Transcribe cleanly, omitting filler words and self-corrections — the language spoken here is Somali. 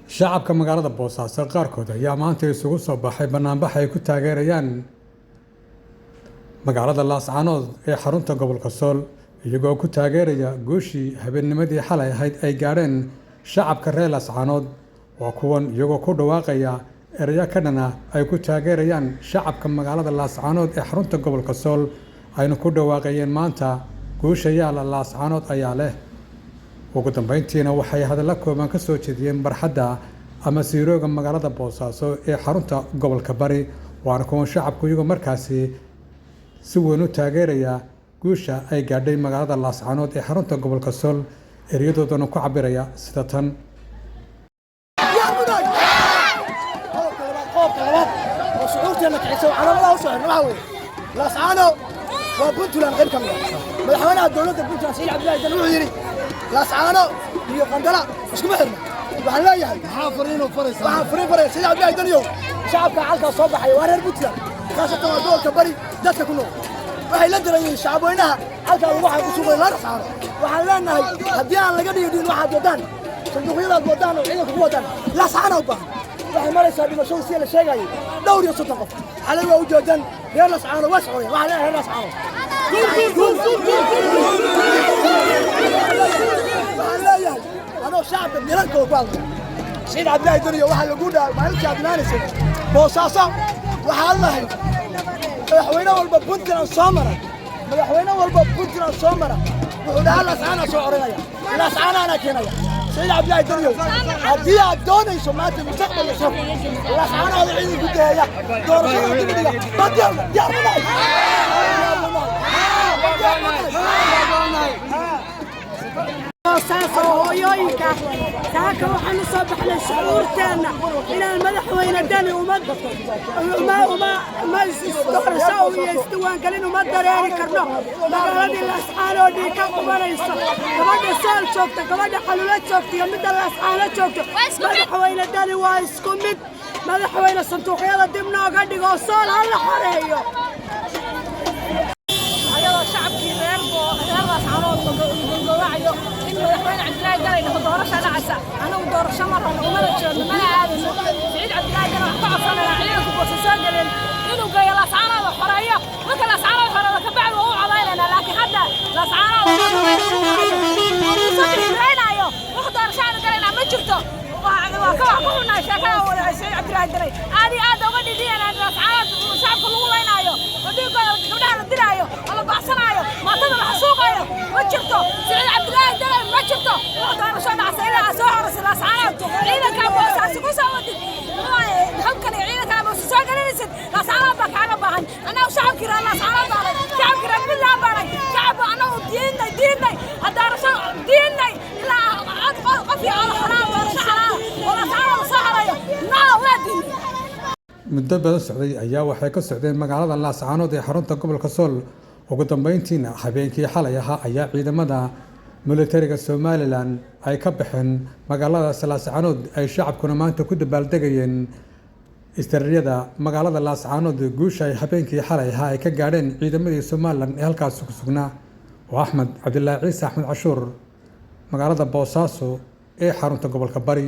shacabka magaalada Boosaaso qaarkood ayaa maanta isugu soo baxay banaanbax ay ku taageerayaan magaalada Laascaanood ee xarunta gobolka Sool iyagoo ku taageeraya guushii habeennimadii xalay ahayd ay gaareen shacabka reer Laascaanood waa kuwan iyagoo ku dhawaaqaya erayo ka dhana ay ku taageerayaan shacabka magaalada Laascaanood ee xarunta gobolka Sool ayna ku dhawaaqayeen maanta guusha yaala Laascaanood ayaa leh ugu dambeyntiina waxay hadallo kooban ka soo jeediyeen barxadda ama siirooga magaalada Boosaaso ee xarunta gobolka Bari waana kuwan shacabku iyagoo markaasi si weyn u taageeraya guusha ay gaadhay magaalada Laascaanood ee xarunta gobolka Sool eriyadoodana ku cabiraya sida tan وبنتلان غير كاملة مدحونا الدولة بنتلان سيد عبد الله دلوع يري لاسعانو iyo qandala isku xirna waxaan leeyahay xaafariin faray sida Abdi Daniyo shacabka halka soo baxay waa reer Puntland kaasatan waa gobolka Bari dadka ku nool waxay la dirayeen shacabweynaha halka waxa ku sugay la rasaano waxaan leenahay hadii aan laga dhigin waxa wadaan sanduuqyada wadaan oo ciidanka ku wadaan laascaano baa waxay maraysaa dhimasho si la sheegay dhowr iyo 30 qof xalay waa u joodan reer laascaano waa socday waxa leeyahay laascaano أنا شعب ميلان كوبال سيد عبد الله دنيا واحد يقول ما يرجع بنانسي بوصاصة وحالله مدحوينه والبا بنتنا الصامرة مدحوينه والبا بنتنا الصامرة وحولها لاسعانا شعورية لاسعانا أنا كينيا سيد عبد الله دنيا هدي عبدوني سمات المستقبل يشوف لاسعانا هذا عيني قدها يا دور شنو تبدي بدي يا رمضان بوصاصو hooyooyinka saaka waxaan soo baxnay shucuurteena inaan madaxweyne dani ma isdiiwaan gelin uma dareeri karno magaaladii Laascaanood ka qubanayso gabadha Sool joogta gabadha Xalula joogta iyo midda Laascaanood joogta madaxweyne dani waa isku mid madaxweyne sanduuqyada dib nooga dhigo Sool ha la xoreeyo شعبكي غير Laascaanood gowracayo in madaxweyne Cabdilaahi Galay uu doorasho dhacaysa anagu doorasho marna uma joogno mana aadano Saciid Cabdilaahi Galay waxa ka codsanaya ciidanku boosasoo galeen inuu geeyo Laascaanood xoreeyo marka Laascaanood xoreeyo ka bacdi uu cadaynayna laakiin hadda Laascaanood uu saxiixaynayo wax doorasho galayna ma jirto waa ka wax ku xunaa sheekada Saciid Cabdilaahi Galay aad uga dhigayna Laascaanood shacabku lagu weynayo wadooyinka gabdhaha la diraayo wala baxsanayo maatada la xasuuqayo ma jirto Saciid Cabdilaahi Galay ma jirto wax doorasho dhacaysa ilaa soo horaysa Laascaanood ciidanka Boosaaso ku soo wadid halkan ciidanka Boosaaso galaysid Laascaanood baa kaaga baahan anaa shacabkii Laascaanood baa shacabkii Puntland baa shacab anaa diinay doorasho diinay ilaa qof iyo xaraam doorasho wala Laascaanood soo harayo waa diinay muddo badan socday ayaa waxay ka socdeen magaalada Laascaanood ee xarunta gobolka Sool ugu dambeyntiina habeenkii xalay ahaa ayaa ciidamada militariga Somaliland ay ka baxeen magaalada Laascaanood ay shacabkuna maanta ku dabaaldegayeen istariyada magaalada Laascaanood guusha ay habeenkii xalay ahaa ay ka gaadheen ciidamadii Somaliland ee halkaas ku sugnaa waa Axmed Cabdilaahi Ciise Axmed Cashuur magaalada Boosaaso ee xarunta gobolka Bari